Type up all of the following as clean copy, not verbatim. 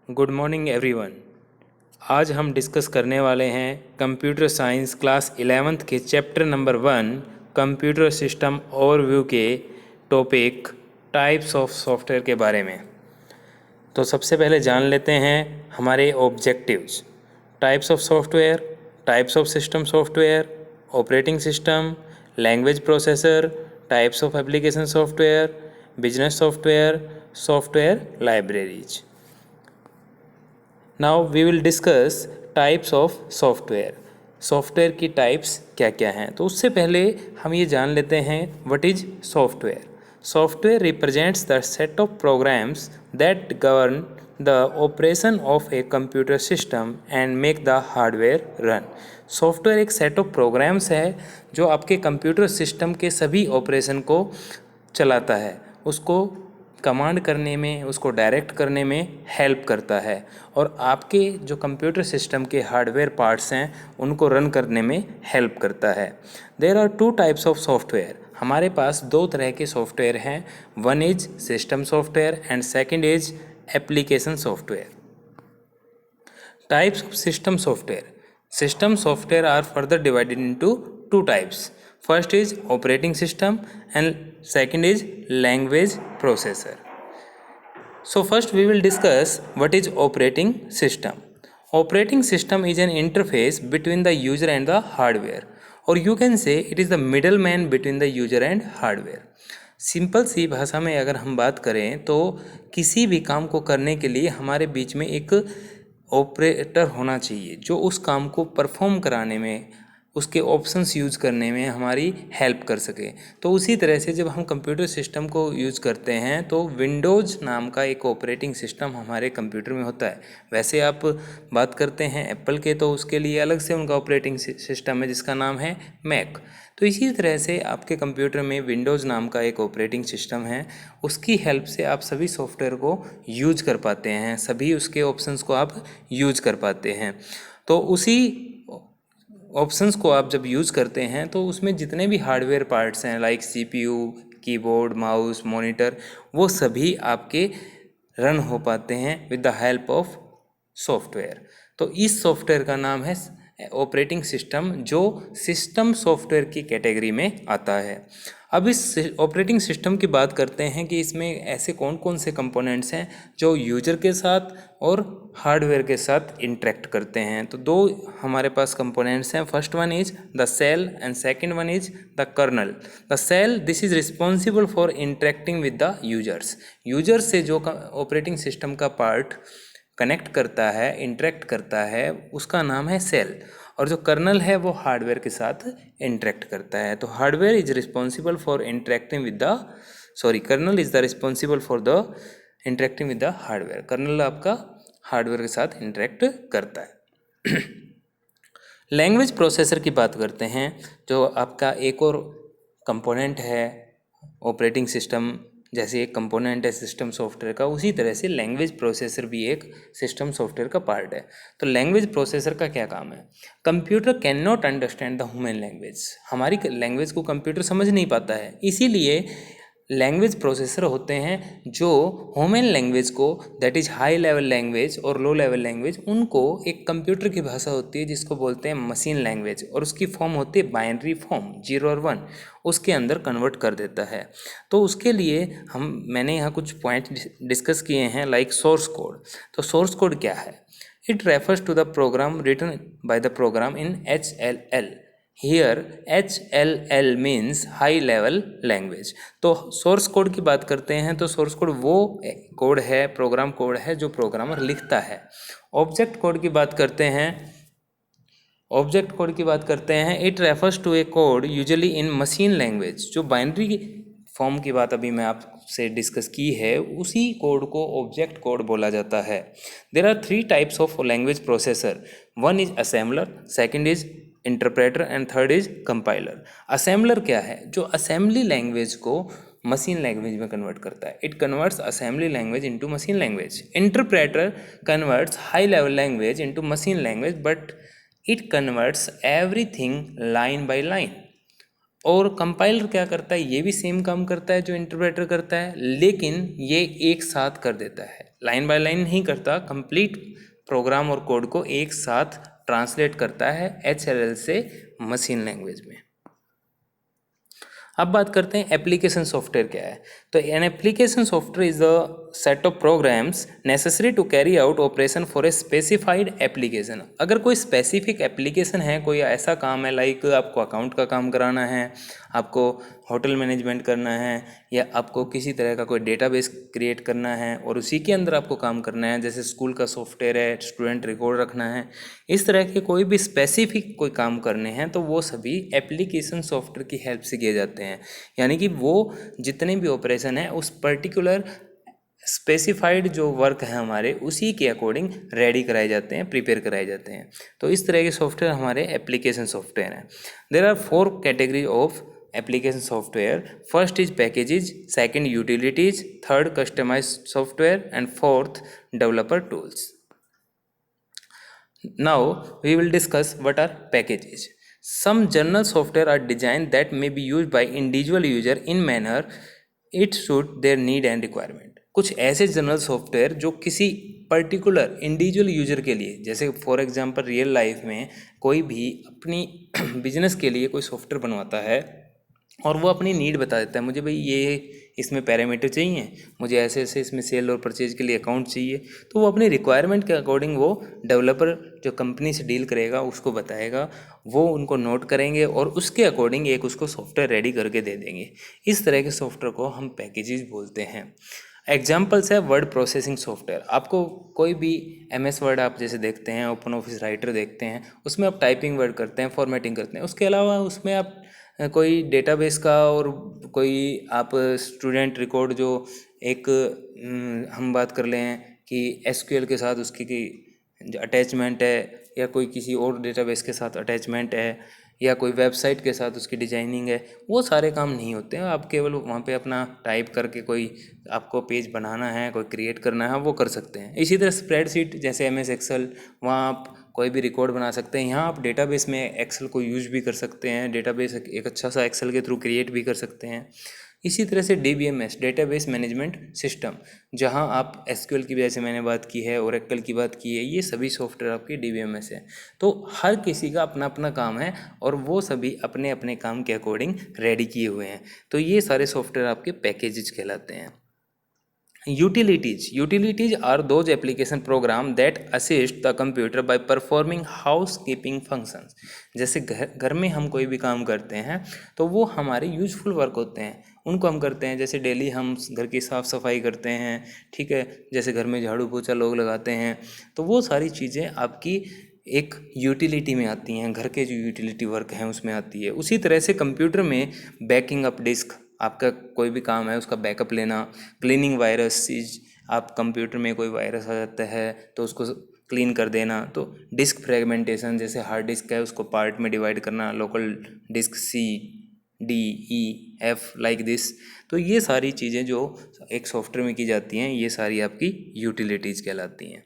Good morning everyone. आज हम discuss करने वाले हैं कंप्यूटर साइंस क्लास 11th के chapter number 1 computer system overview के टॉपिक टाइप्स ऑफ सॉफ्टवेयर के बारे में। तो सबसे पहले जान लेते हैं हमारे objectives. Types of software, types of system software, operating system, language processor, types of application software, business software, software libraries. Now we will discuss types of software. Software की टाइप्स क्या क्या हैं, तो उससे पहले हम ये जान लेते हैं what is software. Software represents the set of programmes that govern the operation of a computer system and make the hardware run. Software एक सेट ऑफ प्रोग्राम्स है जो आपके कंप्यूटर सिस्टम के सभी ऑपरेशन को चलाता है, उसको कमांड करने में, उसको डायरेक्ट करने में हेल्प करता है और आपके जो कंप्यूटर सिस्टम के हार्डवेयर पार्ट्स हैं उनको रन करने में हेल्प करता है। There are two types of software. हमारे पास दो तरह के सॉफ्टवेयर हैं, one is system software and second is application software. Types of system software. System software are further divided into two types. First is operating system and second is language processor. So first we will discuss what is operating system. Operating system is an interface between the user and the hardware, or you can say it is the middleman between the user and hardware. Simple C भाषा में अगर हम बात करें तो किसी भी काम को करने के लिए हमारे बीच में एक ऑपरेटर होना चाहिए जो उस काम को परफॉर्म कराने में, उसके ऑप्शंस यूज़ करने में हमारी हेल्प कर सके। तो उसी तरह से जब हम कंप्यूटर सिस्टम को यूज़ करते हैं तो विंडोज़ नाम का एक ऑपरेटिंग सिस्टम हमारे कंप्यूटर में होता है। वैसे आप बात करते हैं एप्पल के तो उसके लिए अलग से उनका ऑपरेटिंग सिस्टम है जिसका नाम है मैक। तो इसी तरह से आपके कंप्यूटर में विंडोज़ नाम का एक ऑपरेटिंग सिस्टम है, उसकी हेल्प से आप सभी सॉफ्टवेयर को यूज कर पाते हैं, सभी उसके ऑप्शंस को आप यूज कर पाते हैं। तो उसी ऑप्शंस को आप जब यूज़ करते हैं तो उसमें जितने भी हार्डवेयर पार्ट्स हैं like CPU, keyboard, mouse, monitor, वो सभी आपके रन हो पाते हैं with the help of software. तो इस सॉफ्टवेयर का नाम है ऑपरेटिंग सिस्टम, जो सिस्टम सॉफ्टवेयर की कैटेगरी में आता है। अब इस ऑपरेटिंग सिस्टम की बात करते हैं कि इसमें ऐसे कौन कौन से कंपोनेंट्स हैं जो यूजर के साथ और हार्डवेयर के साथ इंटरेक्ट करते हैं। तो दो हमारे पास कंपोनेंट्स हैं, first one is the shell and second one is the kernel. The shell, this is responsible for interacting with the users. User से जो ऑपरेटिंग सिस्टम का पार्ट कनेक्ट करता है, इंटरेक्ट करता है, उसका नाम है सेल। और जो कर्नल है वो हार्डवेयर के साथ इंटरेक्ट करता है। तो hardware is responsible for interacting with the kernel is the responsible for the interacting with the hardware. Kernel आपका हार्डवेयर के साथ इंटरेक्ट करता है। लैंग्वेज प्रोसेसर की बात करते हैं, जो आपका एक और कंपोनेंट है ऑपरेटिंग सिस्टम, जैसे एक कंपोनेंट है सिस्टम सॉफ्टवेयर का, उसी तरह से लैंग्वेज प्रोसेसर भी एक सिस्टम सॉफ्टवेयर का पार्ट है। तो लैंग्वेज प्रोसेसर का क्या काम है? Computer can not understand the human language. हमारी लैंग्वेज को कंप्यूटर समझ नहीं पाता है, इसीलिए लैंग्वेज प्रोसेसर होते हैं जो ह्यूमन लैंग्वेज को, that is high level language और लो लेवल लैंग्वेज, उनको एक कंप्यूटर की भाषा होती है जिसको बोलते हैं मशीन लैंग्वेज, और उसकी फॉर्म होती है बाइनरी फॉर्म 0 और 1, उसके अंदर कन्वर्ट कर देता है। तो उसके लिए मैंने यहाँ कुछ पॉइंट डिस्कस किए हैं लाइक सोर्स कोड। तो सोर्स कोड क्या है? It refers to the program written by the program in HLL। Here HLL means high level language. तो सोर्स कोड की बात करते हैं तो सोर्स कोड वो कोड है, प्रोग्राम कोड है जो प्रोग्रामर लिखता है। ऑब्जेक्ट कोड की बात करते हैं, it refers to a code usually in machine language. जो बाइनरी फॉर्म की बात अभी मैं आपसे डिस्कस की है, उसी कोड को ऑब्जेक्ट कोड बोला जाता है। There are 3 types of language processor, one is assembler, second is interpreter and third is compiler. Assembler क्या है? जो असेंबली लैंग्वेज को मशीन लैंग्वेज में कन्वर्ट करता है, it converts assembly language into machine language. Interpreter converts high level language into machine language, but it converts everything line by line. और compiler क्या करता है? ये भी सेम काम करता है जो इंटरप्रेटर करता है, लेकिन ये एक साथ कर देता है। लाइन बाय लाइन नहीं करता, कंप्लीट प्रोग्राम और कोड को एक साथ ट्रांसलेट करता है HLL से मशीन लैंग्वेज में। अब बात करते हैं एप्लीकेशन सॉफ्टवेयर क्या है। तो an application software is the set of programs necessary to carry out operation for a specified application. अगर कोई स्पेसिफिक एप्लीकेशन है, कोई ऐसा काम है, लाइक आपको अकाउंट का काम कराना है, आपको होटल मैनेजमेंट करना है, या आपको किसी तरह का कोई डेटाबेस क्रिएट करना है और उसी के अंदर आपको काम करना है, जैसे स्कूल का सॉफ्टवेयर है, स्टूडेंट रिकॉर्ड रखना है, इस तरह के कोई भी स्पेसिफिक कोई काम करने हैं तो वो सभी एप्लीकेशन सॉफ्टवेयर की हेल्प से किए जाते हैं। यानी कि वो जितने भी ऑपरेशन है उस पर्टिकुलर स्पेसिफाइड जो वर्क है हमारे उसी के अकॉर्डिंग रेडी कराए जाते हैं, प्रिपेयर कराए जाते हैं। तो इस तरह के सॉफ्टवेयर हमारे एप्लीकेशन सॉफ्टवेयर हैं। There are 4 category of application software. First is packages, second utilities, third customized software and fourth developer tools. Now we will discuss what are packages. Some general software are designed that may be used by individual user in manner it suit their need and requirement. कुछ ऐसे general software जो किसी particular individual user के लिए, जैसे for example real life में कोई भी अपनी बिजनेस के लिए कोई सॉफ्टवेयर बनवाता है और वो अपनी नीड बता देता है, मुझे भाई ये इसमें पैरामीटर चाहिए, मुझे ऐसे ऐसे इसमें सेल और परचेज के लिए अकाउंट चाहिए, तो वो अपनी रिक्वायरमेंट के अकॉर्डिंग वो डेवलपर जो कंपनी से डील करेगा उसको बताएगा, वो उनको नोट करेंगे और उसके अकॉर्डिंग एक उसको सॉफ्टवेयर रेडी करके दे देंगे। इस तरह के सॉफ्टवेयर को हम पैकेजेस बोलते हैं। एग्जाम्पल्स है वर्ड प्रोसेसिंग सॉफ्टवेयर। आपको कोई भी MS वर्ड आप जैसे देखते हैं, ओपन ऑफिस राइटर देखते हैं, उसमें आप टाइपिंग वर्ड करते हैं, फॉर्मेटिंग करते हैं। उसके अलावा उसमें आप कोई डेटाबेस का और कोई आप स्टूडेंट रिकॉर्ड जो एक हम बात कर लें कि SQL के साथ उसकी की अटैचमेंट है, या कोई किसी और डेटाबेस के साथ अटैचमेंट है, या कोई वेबसाइट के साथ उसकी डिजाइनिंग है, वो सारे काम नहीं होते हैं। आप केवल वहाँ पे अपना टाइप करके कोई आपको पेज बनाना है, कोई क्रिएट करना है, वो कर सकते हैं। इसी तरह स्प्रेडशीट जैसे MS एक्सेल, वहाँ आप कोई भी रिकॉर्ड बना सकते हैं। यहाँ आप डेटाबेस में एक्सेल को यूज भी कर सकते हैं, डेटाबेस एक अच्छा सा एक्सेल के थ्रू क्रिएट भी कर सकते हैं। इसी तरह से DBMS डेटाबेस मैनेजमेंट सिस्टम, जहां आप SQL की वजह से मैंने बात की है, ओरेकल की बात की है, ये सभी सॉफ्टवेयर आपके DBMS है। तो हर किसी का अपना अपना काम है और वो सभी अपने अपने काम के अकॉर्डिंग रेडी किए हुए हैं। तो ये सारे सॉफ्टवेयर आपके पैकेजेस कहलाते हैं। Utilities are those application program that assist the computer by performing housekeeping functions. जैसे घर में हम कोई भी काम करते हैं तो वो हमारे यूजफुल वर्क होते हैं, उनको हम करते हैं। जैसे डेली हम घर की साफ़ सफाई करते हैं, ठीक है, जैसे घर में झाड़ू पोछा लोग लगाते हैं, तो वो सारी चीज़ें आपकी एक यूटिलिटी में आती हैं, घर के जो यूटिलिटी वर्क हैं उसमें आती है। उसी तरह से कंप्यूटर में बैकिंग अप डिस्क, आपका कोई भी काम है उसका बैकअप लेना, क्लीनिंग वायरस चीज, आप कंप्यूटर में कोई वायरस आ जाता है तो उसको क्लीन कर देना। तो डिस्क फ्रेगमेंटेशन, जैसे हार्ड डिस्क है उसको पार्ट में डिवाइड करना, local disk C, D, E, F like this. तो ये सारी चीज़ें जो एक सॉफ्टवेयर में की जाती हैं, ये सारी आपकी यूटिलिटीज़ कहलाती हैं।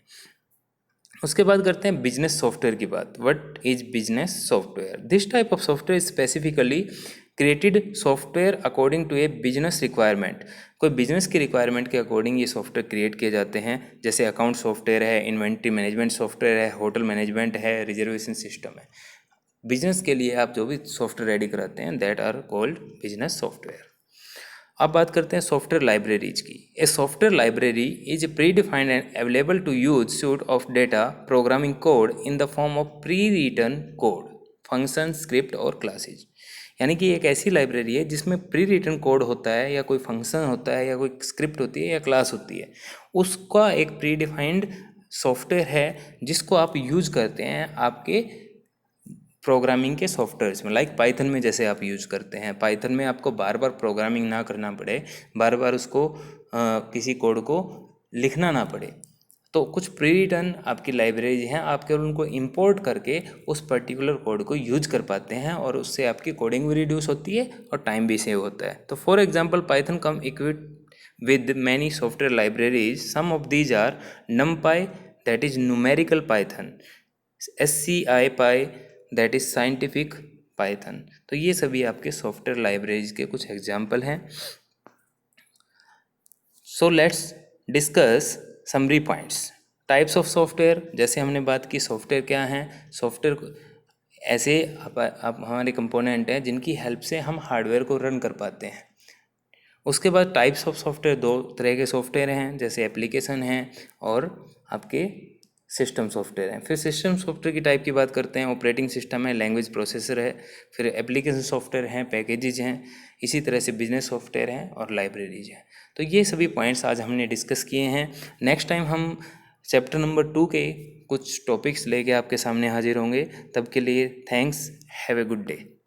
उसके बाद करते हैं बिजनेस सॉफ्टवेयर की बात। What is business software? This type of software specifically created software according to a business requirement. कोई बिजनेस की रिक्वायरमेंट के अकॉर्डिंग ये सॉफ्टवेयर क्रिएट किए जाते हैं। जैसे अकाउंट सॉफ्टवेयर है, इन्वेंट्री मैनेजमेंट सॉफ्टवेयर है, होटल मैनेजमेंट है, रिजर्वेशन सिस्टम है। बिजनेस के लिए आप जो भी सॉफ्टवेयर रेडी कराते हैं that are called business software. अब बात करते हैं सॉफ्टवेयर लाइब्रेरीज की। A software library is predefined and available to use suite of data programming code in the form of prewritten code, function, script और classes. यानी कि एक ऐसी लाइब्रेरी है जिसमें प्री रिटन कोड होता है, या कोई फंक्शन होता है, या कोई स्क्रिप्ट होती है, या क्लास होती है। उसका एक प्री डिफाइंड सॉफ्टवेयर है जिसको आप यूज करते हैं आपके प्रोग्रामिंग के सॉफ्टवेयर्स में। लाइक पाइथन में जैसे आप यूज करते हैं, पाइथन में आपको बार बार प्रोग्रामिंग ना करना पड़े, बार बार उसको किसी कोड को लिखना ना पड़े। तो कुछ प्री रिटन आपकी लाइब्रेरी हैं, आप केवल उनको इंपोर्ट करके उस पर्टिकुलर कोड को यूज कर पाते हैं और उससे आपकी कोडिंग भी रिड्यूस होती है और टाइम भी सेव होता है। तो for example Python come equipped with many software libraries. Some of these are NumPy, that is numerical Python, SciPy, that is scientific Python। तो ये सभी आपके सॉफ्टवेयर लाइब्रेरीज के कुछ एग्जाम्पल हैं। So let's discuss summary points. Types of software, जैसे हमने बात की सॉफ्टवेयर क्या हैं। सॉफ्टवेयर ऐसे आप हमारे कंपोनेंट हैं जिनकी हेल्प से हम हार्डवेयर को रन कर पाते हैं। उसके बाद टाइप्स ऑफ सॉफ्टवेयर, दो तरह के सॉफ्टवेयर हैं, जैसे एप्लीकेशन हैं और आपके सिस्टम सॉफ्टवेयर हैं। फिर सिस्टम सॉफ्टवेयर की टाइप की बात करते हैं। ऑपरेटिंग सिस्टम है, लैंग्वेज प्रोसेसर है, फिर एप्लीकेशन सॉफ्टवेयर हैं, पैकेजेज हैं, इसी तरह से बिजनेस सॉफ्टवेयर हैं और लाइब्रेरीज हैं। तो ये सभी पॉइंट्स आज हमने डिस्कस किए हैं। नेक्स्ट टाइम हम चैप्टर नंबर 2 के कुछ टॉपिक्स लेके आपके सामने हाजिर होंगे। तब के लिए thanks, have a good day.